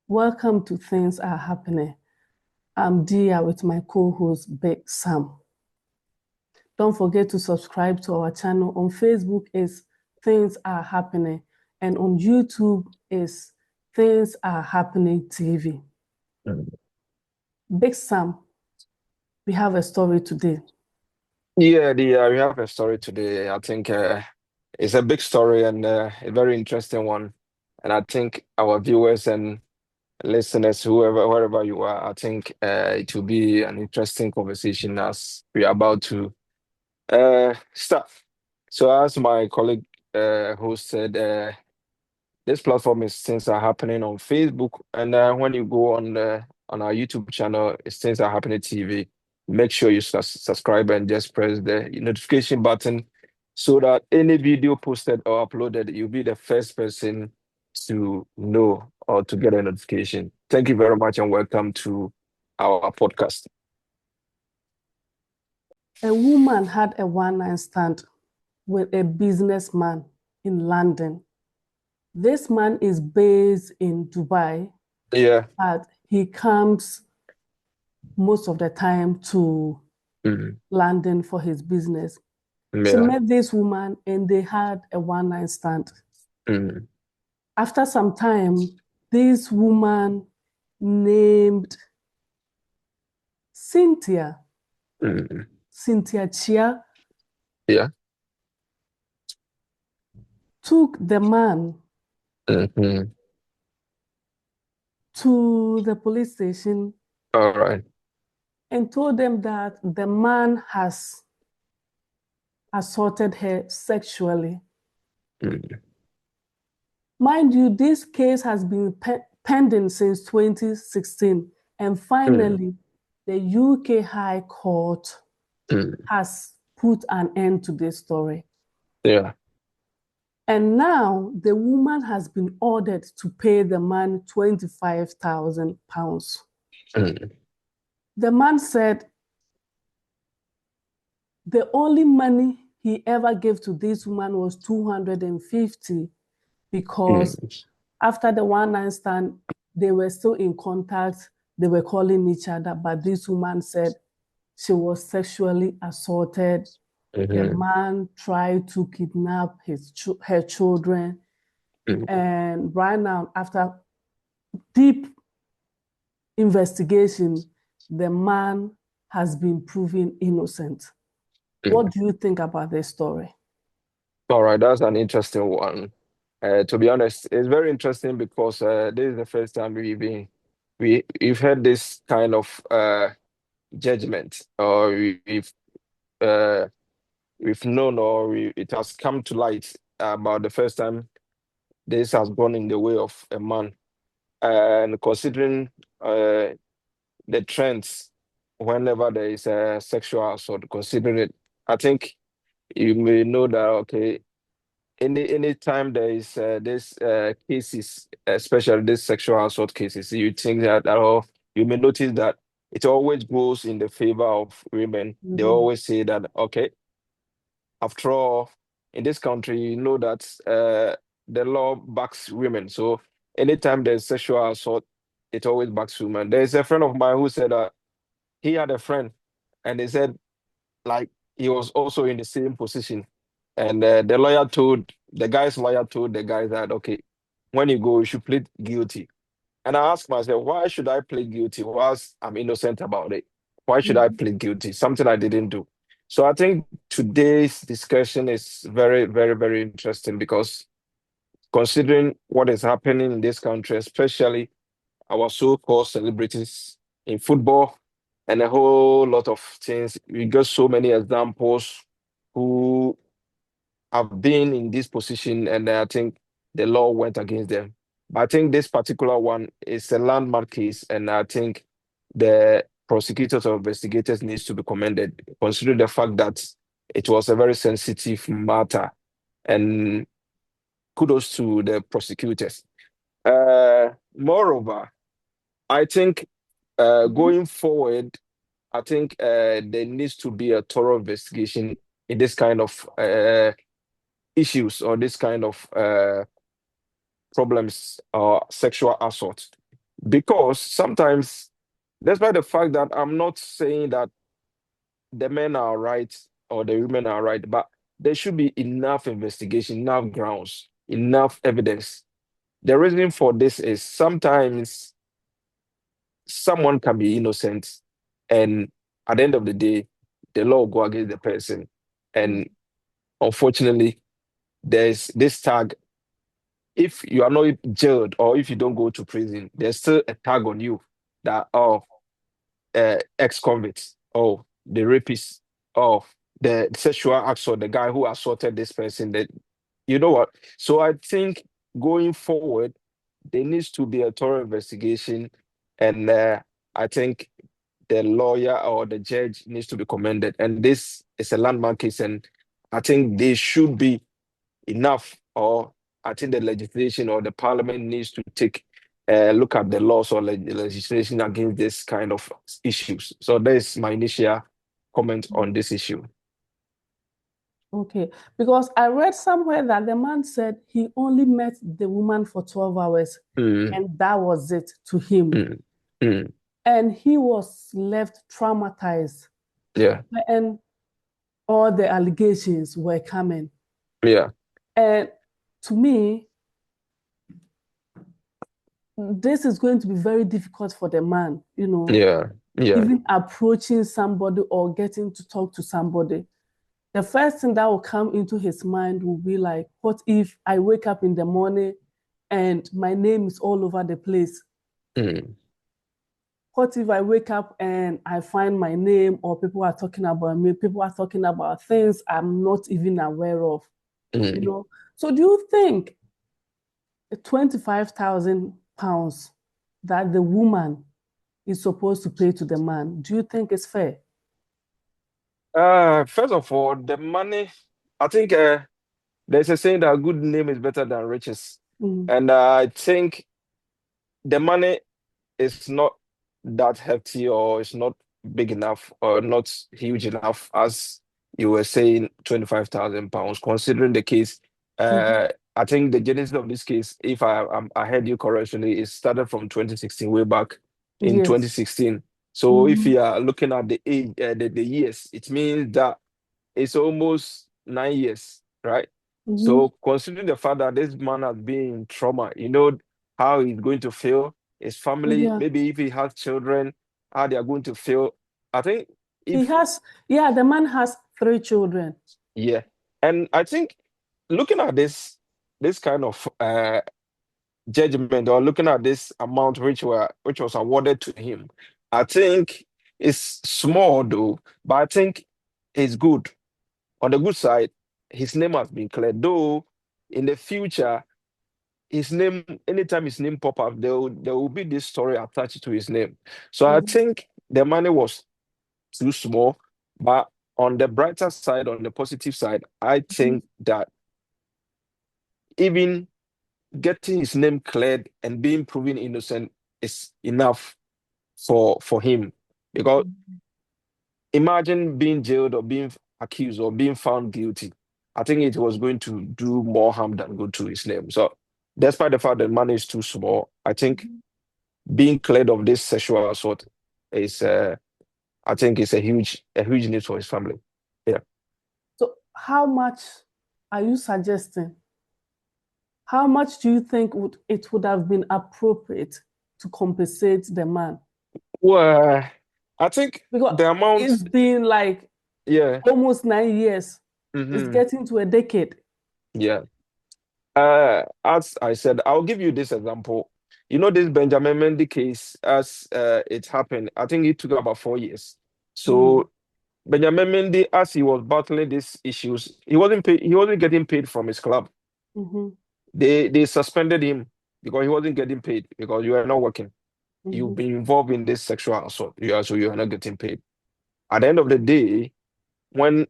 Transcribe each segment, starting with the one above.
Welcome to Things Are Happening. I'm Dia with my co-host Big Sam. Don't forget to subscribe to our channel. On Facebook is Things Are Happening, and on YouTube is Things Are Happening TV. Big Sam, we have a story today. We have a story today. I think it's a big story and a very interesting one. And I think our viewers and listeners, wherever you are, I think it will be an interesting conversation as we are about to start. So, as my colleague host said, this platform is things are happening on Facebook, and when you go on our YouTube channel, it's things are happening TV. Make sure you subscribe and just press the notification button so that any video posted or uploaded, you'll be the first person to know or to get a notification. Thank you very much and welcome to our podcast. A woman had a one-night stand with a businessman in London. This man is based in Dubai, Yeah. but he comes most of the time to Mhm. London for his business. She Yeah. met this woman and they had a one-night stand. Mhm. After some time, this woman named Cynthia, Mhm. Cynthia Chia, Yeah. took the man Mhm. to the police station All right. and told them that the man has assaulted her sexually. Mhm. Mind you, this case has been pending since 2016, and Mhm. finally, the UK High Court Mhm. has put an end to this story. Yeah. And now the woman has been ordered to pay the man £25,000. Mhm. The man said the only money he ever gave to this woman was 250 because Mhm. after the one night stand, they were still in contact. They were calling each other, but this woman said she was sexually assaulted. The Mhm. man tried to kidnap her children. Mhm. And right now, after deep investigation, the man has been proven innocent. What Mhm. do you think about this story? All right, that's an interesting one. To be honest, it's very interesting because this is the first time we've had this kind of judgment, or uh, we've known, or it has come to light about the first time this has gone in the way of a man. And considering the trends, whenever there is a sexual assault, considering it, I think you may know that okay. Anytime there is this cases, especially these sexual assault cases, you think that or you may notice that it always goes in the favor of women. They Mm-hmm. always say that, okay, after all, in this country, you know that the law backs women. So anytime there's sexual assault, it always backs women. There's a friend of mine who said that he had a friend, and they said like he was also in the same position. And the guy's lawyer told the guy that, okay, when you go, you should plead guilty. And I asked myself, why should I plead guilty whilst I'm innocent about it? Why should I Mm-hmm. plead guilty? Something I didn't do. So I think today's discussion is very, very, very interesting because considering what is happening in this country, especially our so-called celebrities in football and a whole lot of things. We got so many examples who have been in this position, and I think the law went against them. But I think this particular one is a landmark case, and I think the prosecutors or investigators needs to be commended, considering the fact that it was a very sensitive matter. And kudos to the prosecutors. Moreover, I think Mm-hmm. going forward, I think there needs to be a thorough investigation in this kind of issues or this kind of problems or sexual assault Because sometimes, despite the fact that I'm not saying that the men are right or the women are right, but there should be enough investigation, enough grounds, enough evidence. The reason for this is sometimes someone can be innocent, and at the end of the day, the law will go against the person. Mm. And unfortunately, there's this tag. If you are not jailed or if you don't go to prison, there's still a tag on you that, oh, ex-convicts, oh, the rapist, oh, the sexual assault, the guy who assaulted this person. That, you know what? So I think going forward, there needs to be a thorough investigation, and I think the lawyer or the judge needs to be commended. And this is a landmark case, and I think they should be enough, or I think the legislation or the parliament needs to take a look at the laws or legislation against this kind of issues. So that is my initial comment on this issue. Okay, because I read somewhere that the man said he only met the woman for 12 hours Mm, and that was it to him. mm, mm. And he was left traumatized. Yeah, And all the allegations were coming. yeah, And to me, this is going to be very difficult for the man, yeah, yeah. even approaching somebody or getting to talk to somebody. The first thing that will come into his mind will be like, what if I wake up in the morning and my name is all over the place? Mm, What if I wake up and I find my name, or people are talking about me, people are talking about things I'm not even aware of, mm. So do you think £25,000 that the woman is supposed to pay to the man, do you think it's fair? First of all, the money, I think there's a saying that a good name is better than riches. Mm. And I think the money is not that hefty, or it's not big enough, or not huge enough, as you were saying, £25,000. Considering the case, Mm-hmm. I think the genesis of this case, if I heard you correctly, it started from 2016, way back in Yes. 2016. So if Mm-hmm. you are looking at the age, the years, it means that it's almost 9 years, right? Mm-hmm. So considering the fact that this man has been in trauma, you know how he's going to feel, his family, Yeah. maybe if he has children, how they are going to feel. I think He if, has, yeah, the man has 3 children. yeah. And I think looking at this kind of judgment, or looking at this amount which was awarded to him, I think it's small though, but I think it's good. On the good side, his name has been cleared. Though in the future, his name, anytime his name pop up, there will be this story attached to his name. So I Mhm. think the money was too small. But on the brighter side, on the positive side, I Mhm. think that even getting his name cleared and being proven innocent is enough for him. Because imagine being jailed or being accused or being found guilty. I think it was going to do more harm than good to his name. So, despite the fact that money is too small, I think Mhm. being cleared of this sexual assault is, I think, it's a huge news for his family. Yeah. So how much are you suggesting? How much do you think it would have been appropriate to compensate the man? Well, I think Because the amount, it's been like yeah, almost 9 years. It's hmm, getting to a decade. yeah. As I said, I'll give you this example. You know, this Benjamin Mendy case, as it happened, I think it took about 4 years. Mm. So Benjamin Mendy, as he was battling these issues, he wasn't getting paid from his club. Mm-hmm. They suspended him because he wasn't getting paid, because you are not working. You've Mm-hmm. been involved in this sexual assault. You are not getting paid. At the end of the day, when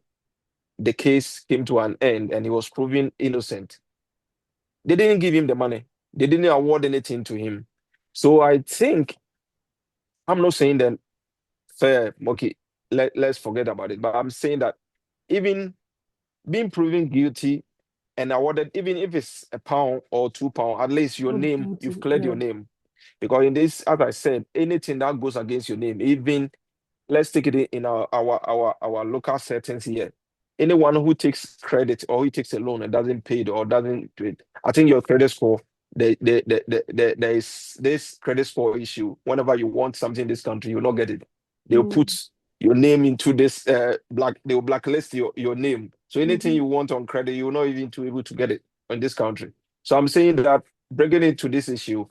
the case came to an end and he was proven innocent, they didn't give him the money. They didn't award anything to him. So I think, I'm not saying that fair, okay, let's forget about it. But I'm saying that even being proven guilty and awarded, even if it's £1 or £2, at least your Not name, guilty. you've cleared your Yeah. name. Because in this, as I said, anything that goes against your name, even let's take it in our local settings here. Anyone who takes credit or who takes a loan and doesn't pay it or doesn't do it, I think your credit score, there is this credit score issue. Whenever you want something in this country, you'll not get it. They'll put your name into this they'll blacklist your name. So anything you want on credit, you're not even to able to get it in this country. So I'm saying that bringing it to this issue,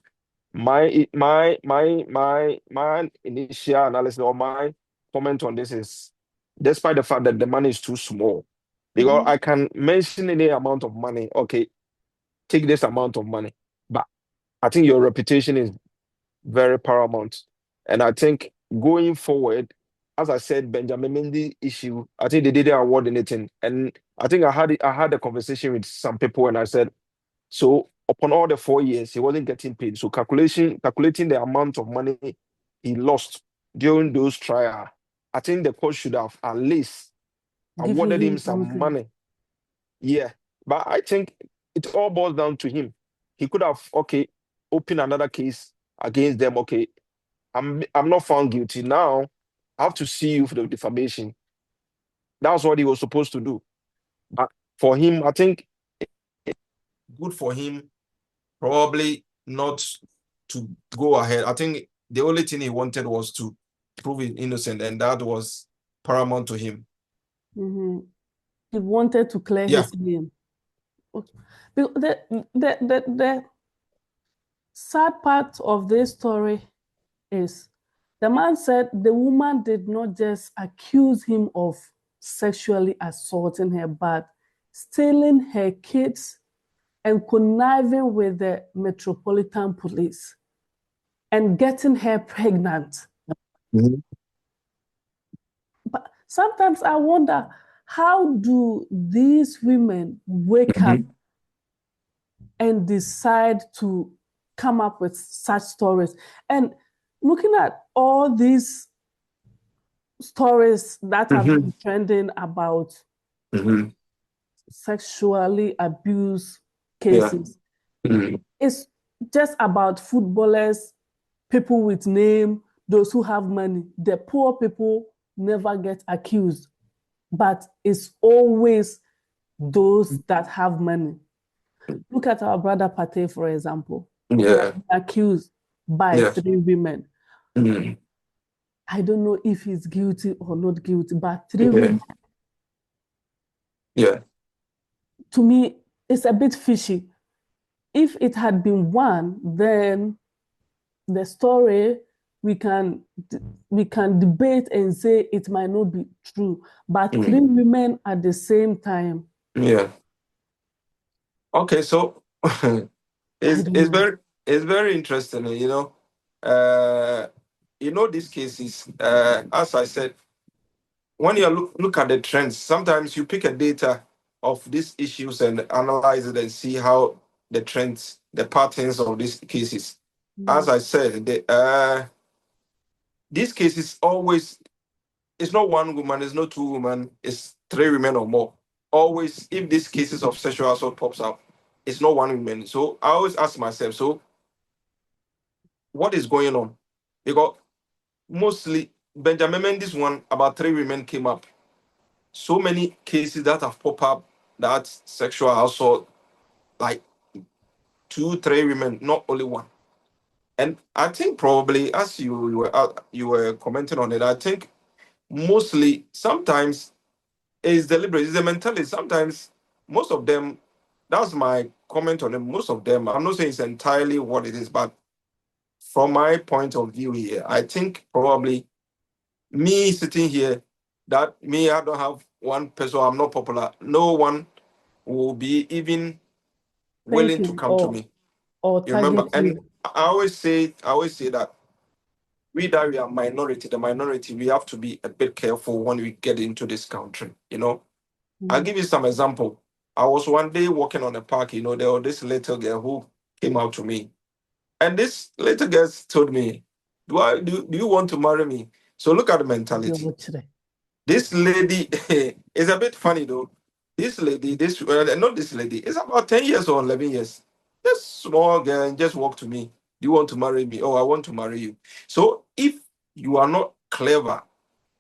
my initial analysis or my comment on this is, despite the fact that the money is too small, because I can mention any amount of money, okay, take this amount of money, but I think your reputation is very paramount. And I think going forward, as I said, Benjamin Mendy issue, I think they didn't award anything. And I think I had a conversation with some people and I said, so upon all the 4 years, he wasn't getting paid. So calculating the amount of money he lost during those trials, I think the court should have at least awarded him some money. Yeah. But I think it all boils down to him. He could have, okay, opened another case against them. Okay, I'm not found guilty. Now I have to sue you for the defamation. That's what he was supposed to do. But for him, I think it's good for him probably not to go ahead. I think the only thing he wanted was to prove him innocent, and that was paramount to him. He wanted to clear his name. The sad part of this story is the man said the woman did not just accuse him of sexually assaulting her, but stealing her kids and conniving with the Metropolitan Police and getting her pregnant. But sometimes I wonder, how do these women wake up and decide to come up with such stories? And looking at all these stories that have been trending about sexually abused cases, it's just about footballers, people with name, those who have money. The poor people never get accused, but it's always those that have money. Look at our brother Pate, for example. Accused by 3 women. I don't know if he's guilty or not guilty, but 3 women. To me, it's a bit fishy. If it had been 1, then the story we can debate and say it might not be true. But 3 women at the same time. Okay, so it's very interesting, these cases, as I said, when you look at the trends, sometimes you pick a data of these issues and analyze it and see how the trends, the patterns of these cases. As I said, these cases always, it's not 1 woman, it's not 2 women, it's 3 women or more. Always, if these cases of sexual assault pops up, it's not 1 woman. So I always ask myself, so what is going on? Because mostly Benjamin Mendy's one, about 3 women came up. So many cases that have popped up, that sexual assault, like 2, 3 women, not only 1. And I think probably, as you were commenting on it, I think mostly sometimes it's deliberate. It's the mentality. Sometimes most of them, that's my comment on them. Most of them, I'm not saying it's entirely what it is, but from my point of view here, I think probably me sitting here, I don't have 1 person, I'm not popular. No one will be even willing to come to me. Or you remember? And I always say that we are minority, the minority, we have to be a bit careful when we get into this country, I'll give you some example. I was one day walking on a park, there was this little girl who came out to me. And this little girl told me, do you want to marry me? So look at the mentality. This lady is a bit funny though. This lady, not this lady, it's about 10 years or 11 years. This small girl just walked to me. Do you want to marry me? Oh, I want to marry you. So if you are not clever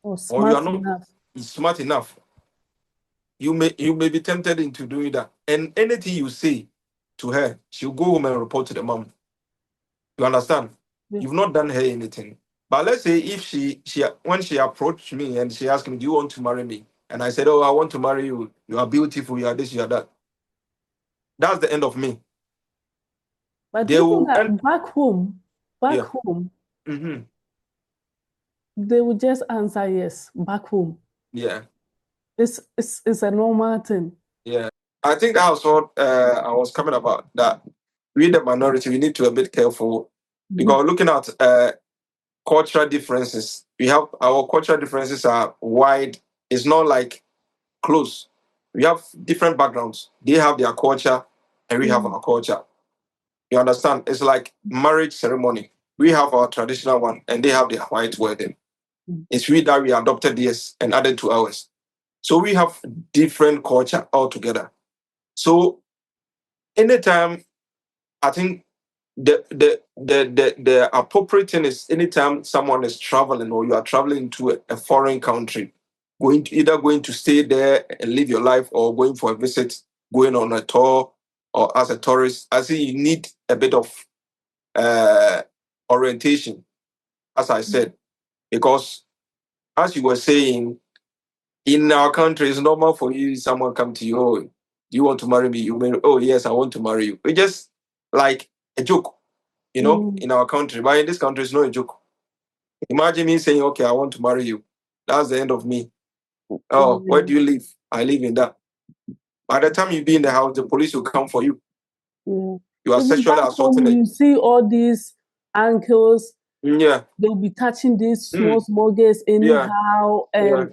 or or you are smart not enough. smart enough, you may be tempted into doing that. And anything you say to her, she'll go home and report to the mom. You understand? Yeah. You've not done her anything. But let's say if she when she approached me and she asked me, "Do you want to marry me?" and I said, "Oh, I want to marry you. You are beautiful. You are this. You are that." That's the end of me. But They even will end. back Yeah. home, Mm-hmm. they will just answer yes. Back home, Yeah. it's a normal thing. Yeah. I think that was what I was coming about. That we, the minority, we need to be a bit careful because looking at cultural differences, we have our cultural differences are wide. It's not like close. We have different backgrounds. They have their culture, and we have our culture. You understand? It's like marriage ceremony. We have our traditional one, and they have their white wedding. It's we that we adopted this and added to ours. So we have different culture altogether. So anytime, I think the appropriate thing is anytime someone is traveling or you are traveling to a foreign country, going to stay there and live your life or going for a visit, going on a tour or as a tourist, I see you need a bit of uh, orientation, as I said, because as you were saying, in our country, it's normal for you, someone come to you, oh, do you want to marry me? You may, oh yes, I want to marry you. It's just like a joke, in our country. But in this country, it's not a joke. Imagine me saying, okay, I want to marry you. That's the end of me. Oh, where do you live? I live in that. By the time you be in the house, the police will come for you. Yeah. You are Even sexually back home, assaulting it. you see all these ankles. Yeah, They'll be touching these mm, small girls yeah, anyhow, yeah, and mm,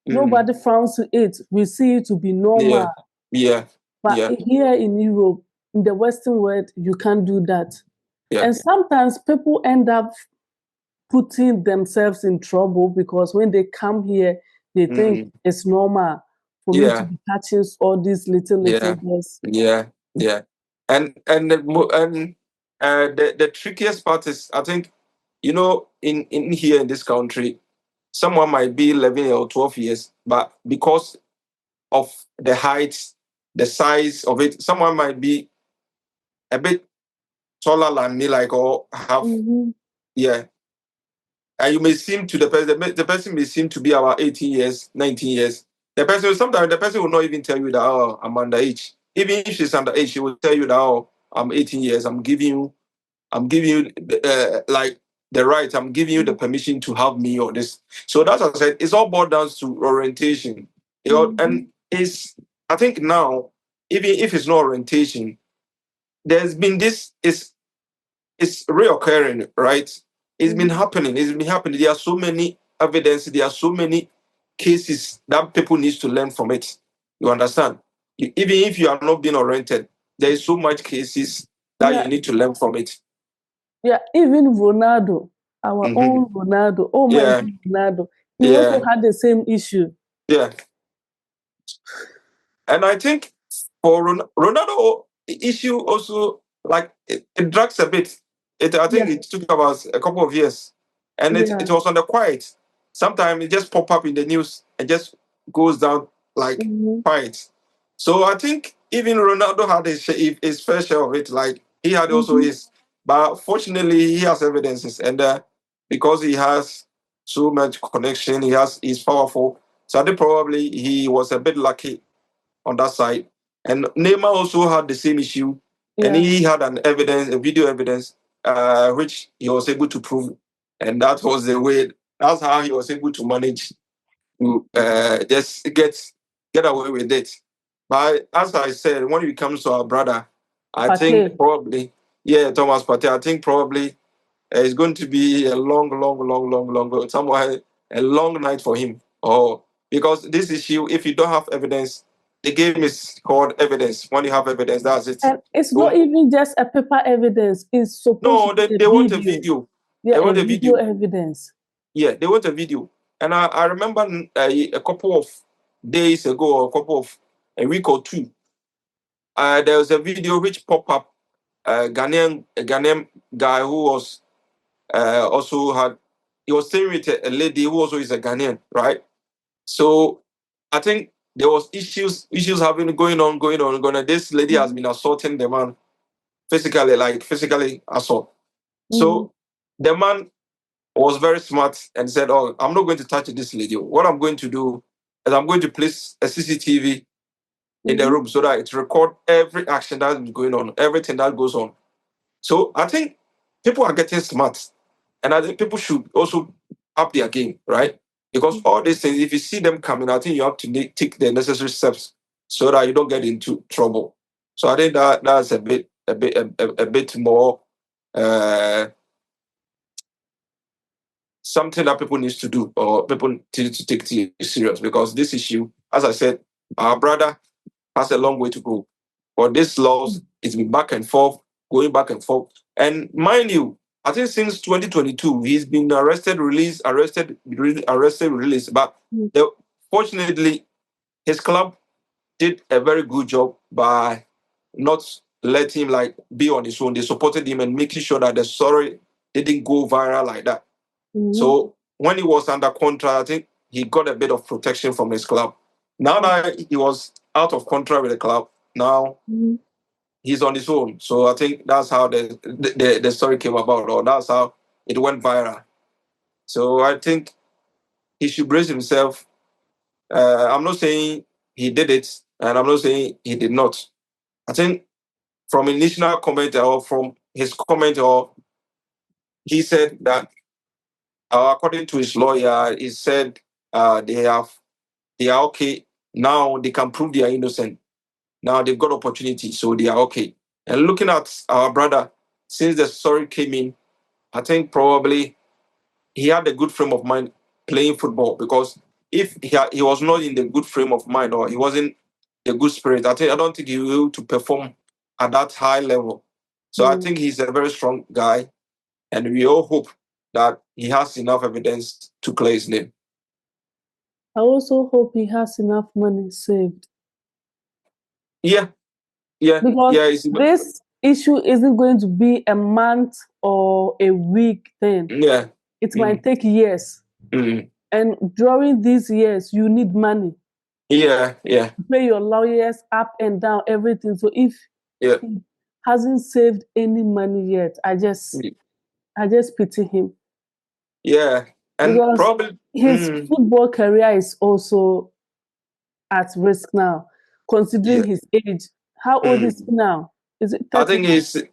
nobody frowns to it. We see it to be yeah, normal. yeah, But yeah, here in Europe, in the Western world, you can't do that. yeah, And sometimes people end up putting themselves in trouble because when they come here, they think mm, it's normal for me to yeah, be touching all these little yeah, girls. yeah, yeah. And the trickiest part is, I think, in here in this country, someone might be 11 or 12 years, but because of the height, the size of it, someone might be a bit taller than me, like, or have, Mm-hmm. yeah. And you may seem to the person may seem to be about 18 years, 19 years. Sometimes the person will not even tell you that, oh, I'm underage. Even if she's underage, she will tell you that, oh, I'm 18 years. I'm giving you like the right. I'm giving you the permission to have me or this. So that's what I said. It's all boiled down to orientation. Mm-hmm. And I think now, even if it's not orientation, there's been this it's reoccurring, right? It's been Mm-hmm. happening. It's been happening. There are so many evidence. There are so many cases that people need to learn from it. You understand? Even if you are not being oriented, there is so much cases that Yeah, you need to learn from it. yeah, even Ronaldo, our Hmm. own Ronaldo, oh my Yeah, God, Ronaldo, he also yeah, had the same issue. yeah. And I think for Ronaldo issue also, like it drags a bit. I think Yeah, it took about a couple of years, and it yeah. was on the quiet. Sometimes it just pop up in the news and just goes down like Mm-hmm. quiet. So I think even Ronaldo had his fair share of it. Like he had also Mm-hmm. his, but fortunately he has evidences, and because he has so much connection, he's powerful. So I think probably he was a bit lucky on that side. And Neymar also had the same issue, and Yeah. he had a video evidence, which he was able to prove, and that was the way. That's how he was able to manage to just get away with it. But as I said, when it comes to our brother, I think Partey. probably, yeah, Thomas Partey, I think probably it's going to be a somewhere a long night for him. Or because this issue, if you don't have evidence, the game is called evidence. When you have evidence, that's it. And it's not Don't, even just a paper evidence, it's supposed to no, be a they want a video. video. Yeah, They a want a video video. evidence. Yeah, they want a video. And I remember a couple of days ago, or a week or two, there was a video which popped up a Ghanaian guy who was he was staying with a lady who also is a Ghanaian, right? So I think there was issues having going on. This lady has been assaulting the man physically assault. So the man was very smart and said, "Oh, I'm not going to touch this lady. What I'm going to do is I'm going to place a CCTV in the room so that it record every action that's going on, everything that goes on." So I think people are getting smart, and I think people should also up their game, right? Because all these things, if you see them coming, I think you have to take the necessary steps so that you don't get into trouble. So I think that's a bit more something that people need to do, or people need to take serious, because this issue, as I said, our brother has a long way to go. But this laws, it's been back and forth, going back and forth. And mind you, I think since 2022, he's been arrested, released, arrested, released. But fortunately, his club did a very good job by not letting him like be on his own. They supported him and making sure that the story didn't go viral like that. So when he was under contract, I think he got a bit of protection from his club. Now that he was out of contract with the club, now he's on his own. So I think that's how the story came about, or that's how it went viral. So I think he should brace himself. I'm not saying he did it, and I'm not saying he did not. I think from initial comment or from his comment, or he said that according to his lawyer, he said they are okay now. They can prove they are innocent. Now they've got opportunity, so they are okay. And looking at our brother, since the story came in, I think probably he had a good frame of mind playing football, because if he was not in the good frame of mind, or he wasn't the good spirit, I don't think he will be able to perform at that high level. So I think he's a very strong guy, and we all hope that he has enough evidence to clear his name. I also hope he has enough money saved. Yeah. Because this issue isn't going to be a month or a week thing. Yeah. It might take years. And during these years, you need money. Yeah. Pay your lawyers up and down, everything. So if he hasn't saved any money yet, I just pity him. Yeah. And because probably his football career is also at risk now, considering his age. How old is he now? Is it 30?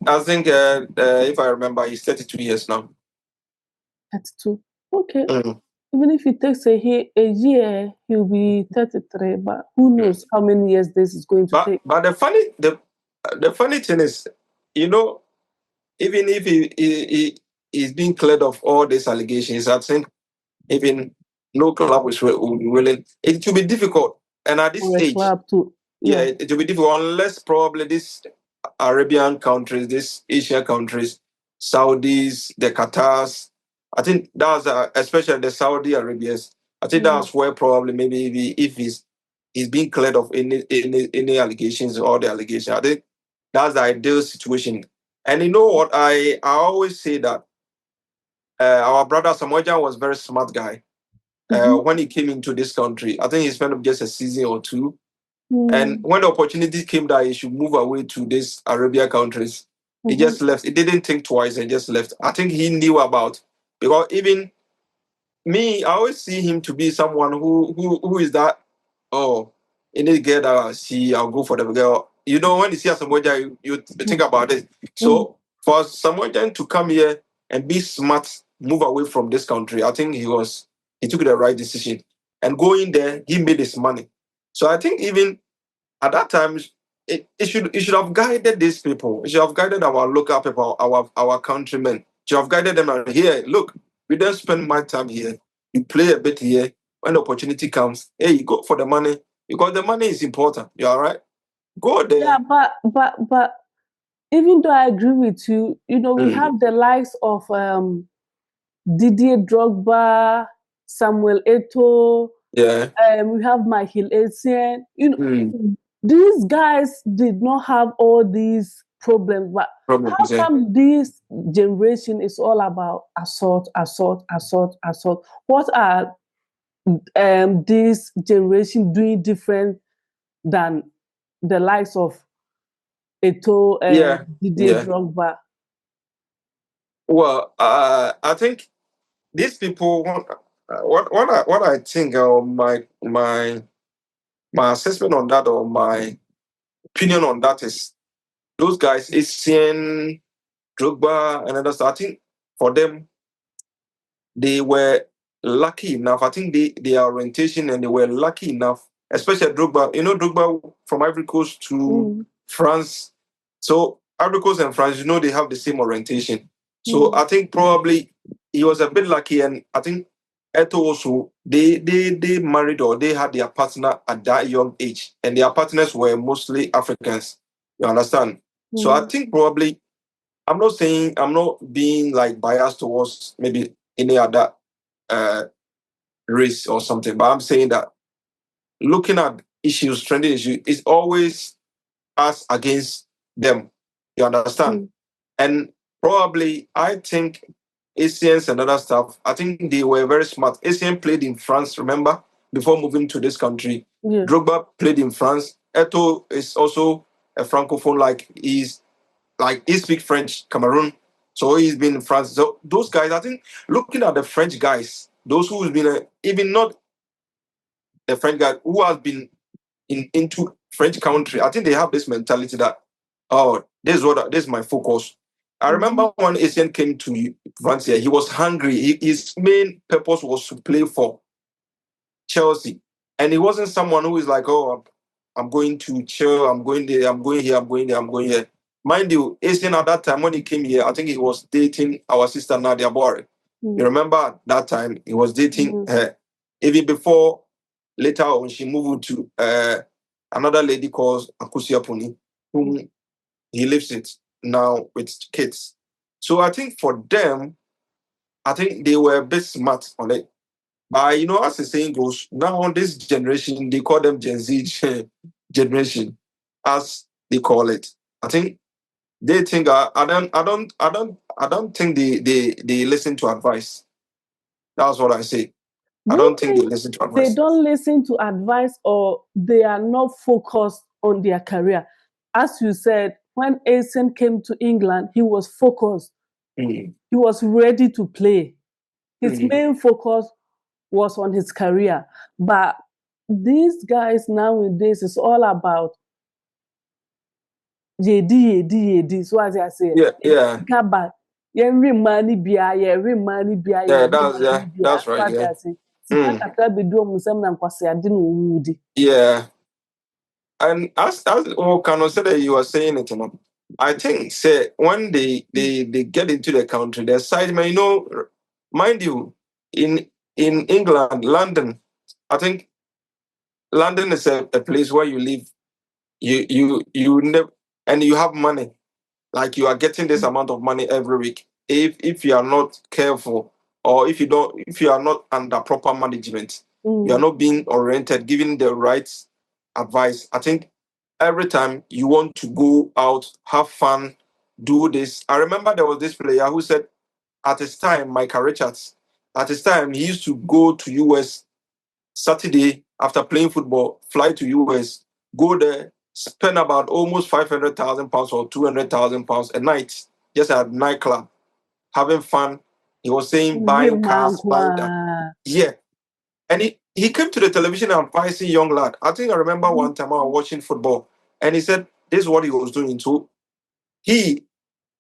I think if I remember, he's 32 years now. 32. Okay. Even if it takes a year, he'll be 33. But who knows how many years this is going to take? But the funny thing is, even if he's being cleared of all these allegations, I think even no club is willing. It will be difficult, and at this stage, it will be difficult unless probably these Arabian countries, these Asian countries, Saudis, the Qatars. I think that's especially the Saudi Arabians. I think that's where probably maybe if he's being cleared of any allegations or the allegations, I think that's the ideal situation. And you know what? I always say that our brother Samojan was a very smart guy. When he came into this country, I think he spent just a season or two. And when the opportunity came that he should move away to these Arabian countries, he just left. He didn't think twice and just left. I think he knew about, because even me, I always see him to be someone who is that, oh, any girl that I see, I'll go for the girl. When you see a Samoan, you think about it. So for someone to come here and be smart, move away from this country, I think he took the right decision. And going there, he made his money. So I think even at that time, it should have guided these people. It should have guided our local people, our countrymen. It should have guided them. And here, look, we don't spend my time here. You play a bit here. When the opportunity comes, hey, you go for the money, because the money is important. You all right? Go there. Yeah, but even though I agree with you, we have the likes of Didier Drogba, Samuel Eto'o. Yeah. We have Michael Essien. These guys did not have all these problems. But how come this generation is all about assault? What are this generation doing different than the likes of Eto Didier Drogba? Well, I think these people. What I think, my assessment on that, or my opinion on that, is those guys, Essien, Drogba, and others. I think for them, they were lucky enough. I think their orientation, and they were lucky enough, especially Drogba. Drogba from Ivory Coast to France. So Ivory Coast and France, they have the same orientation. So I think probably he was a bit lucky, and I think Eto also, they married, or they had their partner at that young age, and their partners were mostly Africans. You understand? So I think probably, I'm not being like biased towards maybe any other race or something, but I'm saying that looking at issues, trending issues, is always us against them. You understand? And probably, I think Asians and other stuff, I think they were very smart. Asian played in France, remember, before moving to this country. Yeah. Drogba played in France. Eto is also a francophone, he speaks French, Cameroon. So he's been in France. So those guys, I think, looking at the French guys, those who's been even not the French guy who has been into French country, I think they have this mentality that, oh, this is my focus. I remember when Asian came to France here, he was hungry. His main purpose was to play for Chelsea. And he wasn't someone who is like, oh, I'm going to chill, I'm going there, I'm going here, I'm going there, I'm going here. Mind you, Asian at that time when he came here, I think he was dating our sister Nadia Bore. You remember that time he was dating her. Even before, later when she moved to another lady called Akusiapuni, whom he lives with now with kids. So I think for them, I think they were a bit smart on it. But as the saying goes, now this generation, they call them Gen Z generation, as they call it. I think they think I don't think they listen to advice. That's what I say. I don't think they listen to advice. They don't listen to advice, or they are not focused on their career. As you said, when Asen came to England, he was focused. He was ready to play. His main focus was on his career. But these guys nowadays is all about yedi. So as I say, yeah. That's right. Yeah. And as Kano said that you were saying it, I think say when they get into the country, the side, mind you, in England, London, I think London is a place where you live, you never, and you have money, like you are getting this amount of money every week. If you are not careful, or if you are not under proper management, you are not being oriented, giving the right advice. I think every time you want to go out, have fun, do this. I remember there was this player who said at his time, Micah Richards, at his time, he used to go to US Saturday after playing football, fly to US, go there, spend about almost £500,000 or £200,000 a night, just at a nightclub, having fun. He was saying buying cars, buying that. Yeah. And he came to the television advising young lad. I think I remember one time I was watching football, and he said this is what he was doing. So if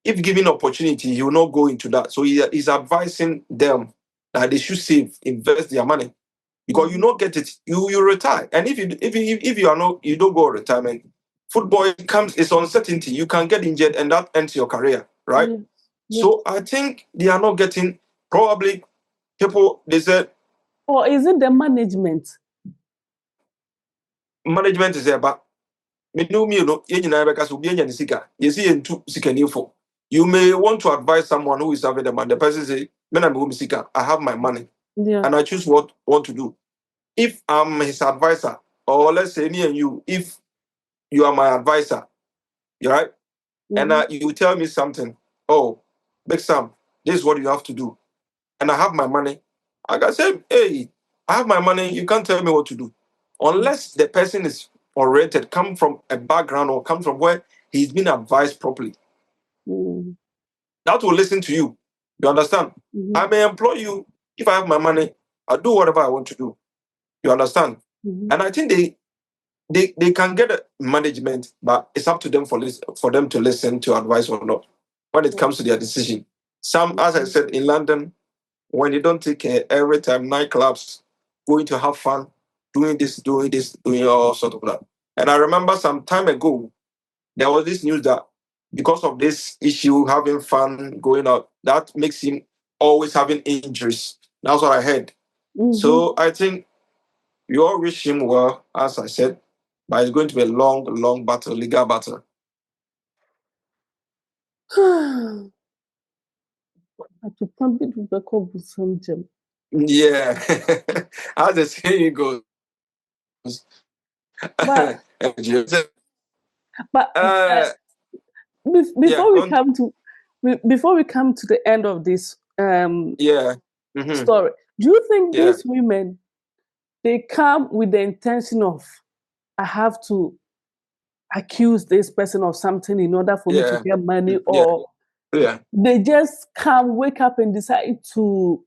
given opportunity, he will not go into that. So he's advising them that they should save, invest their money, because you not get it, you retire. And if you are not, you don't go retirement. Football it's uncertainty. You can get injured, and that ends your career, right? So I think they are not getting, probably people, they said, or is it the management? Management is there, but you may want to advise someone who is having the money. The person say, I have my money, and I choose what want to do. If I'm his advisor, or let's say me and you, if you are my advisor, you right? and you tell me something. Oh, Big Sam, this is what you have to do. And I have my money. I can say, hey, I have my money. You can't tell me what to do. Unless the person is oriented, come from a background or come from where he's been advised properly. That will listen to you. You understand? I may employ you. If I have my money, I'll do whatever I want to do. You understand? And I think they can get a management, but it's up to them for them to listen to advice or not when it comes to their decision. Some, as I said, in London, when you don't take care every time, nightclubs, going to have fun, doing this, doing all sort of that. And I remember some time ago, there was this news that because of this issue, having fun, going out, that makes him always having injuries. That's what I heard. So I think we all wish him well, as I said, but it's going to be a long, long battle, legal battle. Yeah, as the saying goes. But before we come to the end of this story, do you think these women, they come with the intention of, I have to accuse this person of something in order for me to get money, or they just come, wake up and decide to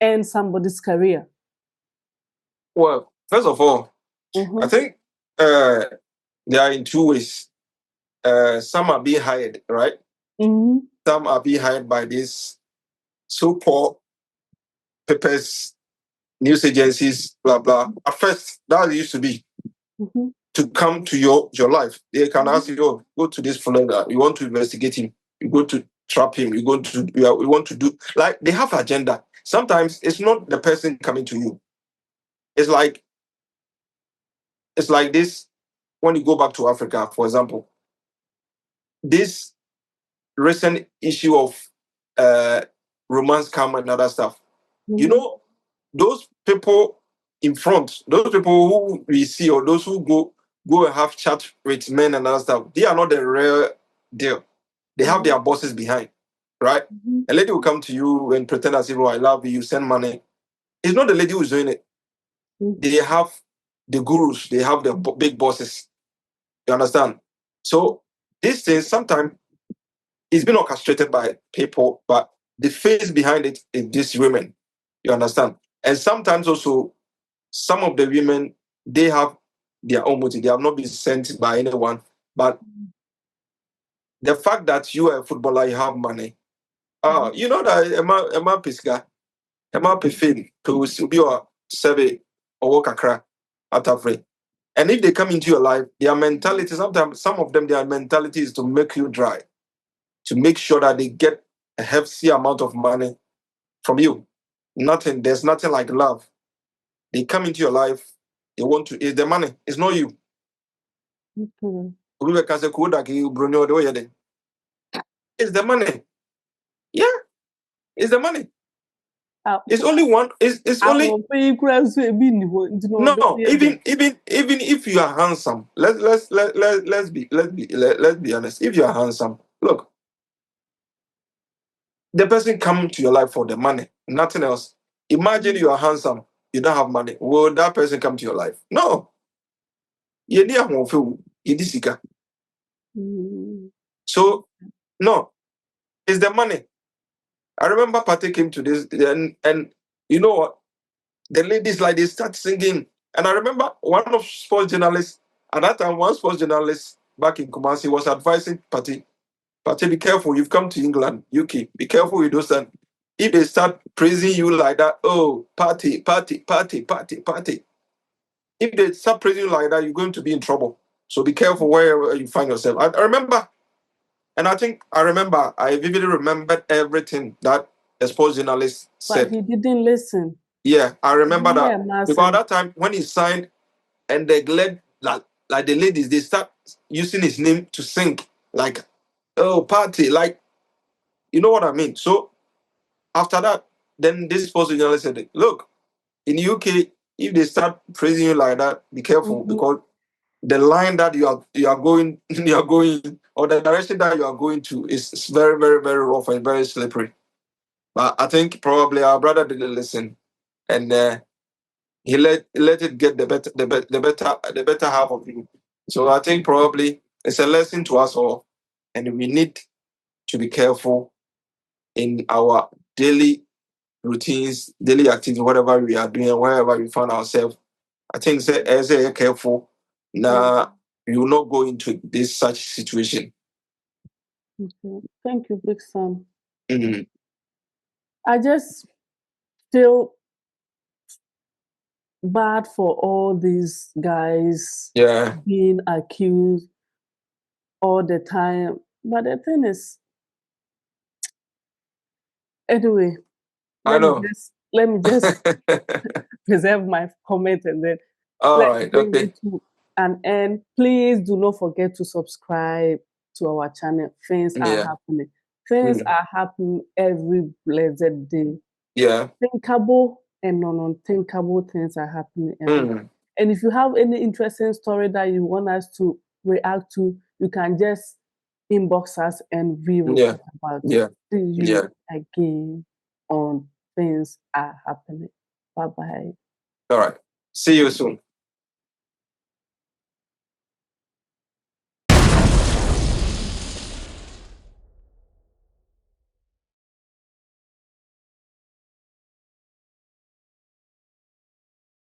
end somebody's career? Well, first of all, I think they are in two ways. Some are being hired, right? Some are being hired by these so-called papers, news agencies, blah, blah. At first, that used to be to come to your life. They can ask you, oh, go to this fellow, you want to investigate him, you go to trap him, you want to do, like, they have agenda. Sometimes it's not the person coming to you. It's like this. When you go back to Africa, for example, this recent issue of romance scam and other stuff, you know, those people in front, those people who we see, or those who go and have chat with men and other stuff, they are not the real deal. They have their bosses behind, right? A lady will come to you and pretend as if, oh, I love you, you send money. It's not the lady who's doing it. They have the gurus, they have the big bosses. You understand? So these things sometimes it's been orchestrated by people, but the face behind it is these women. You understand? And sometimes also some of the women, they have their own motive. They have not been sent by anyone. But the fact that you are a footballer, you have money. You know that Emma Pisca, Emma Pifin, to be a survey or work akra at Afri. And if they come into your life, their mentality, sometimes some of them, their mentality is to make you dry, to make sure that they get a hefty amount of money from you. There's nothing like love. They come into your life, they want to, it's the money, it's not you. It's the money. Yeah, it's the money. It's only one. It's only no. Even if you are handsome, let's be honest. If you are handsome, look, the person come to your life for the money, nothing else. Imagine you are handsome, you don't have money. Will that person come to your life? No. So no, it's the money. I remember Patty came to this, and you know what? The ladies, like, they start singing. And I remember one of sports journalists, at that time, one sports journalist back in Kumasi was advising Patty, be careful, you've come to England, UK, be careful with those things. If they start praising you like that, oh, party. If they start praising you like that, you're going to be in trouble. So be careful wherever you find yourself. I remember, and I vividly remembered everything that the sports journalist said. But he didn't listen. Yeah, I remember that. Because at that time, when he signed, and they led, like the ladies, they start using his name to sing, like, oh, party, like, you know what I mean? So after that, then this sports journalist said, look, in the UK, if they start praising you like that, be careful, because the line that you are going or the direction that you are going to is very, very, very rough and very slippery. But I think probably our brother didn't listen, and he let it get the better half of him. So I think probably it's a lesson to us all, and we need to be careful in our daily routines, daily activities, whatever we are doing, wherever we find ourselves. I think say as a careful, now you will not go into this such situation. Okay. Thank you, Big Sam. Mhm. I just feel bad for all these guys Yeah, being accused all the time. But the thing is, anyway, I let me know. just preserve my comment and then All let's right, bring okay. it to an end. Please do not forget to subscribe to our channel. Things are Yeah. happening. Things Mm. are happening every blessed day. Yeah. Thinkable and non-unthinkable things are happening every day. Mm. And if you have any interesting story that you want us to react to, you can just inbox us and we will Yeah. talk about it. Yeah. See Yeah. you again on Things Are Happening. Bye-bye. All right. See you soon.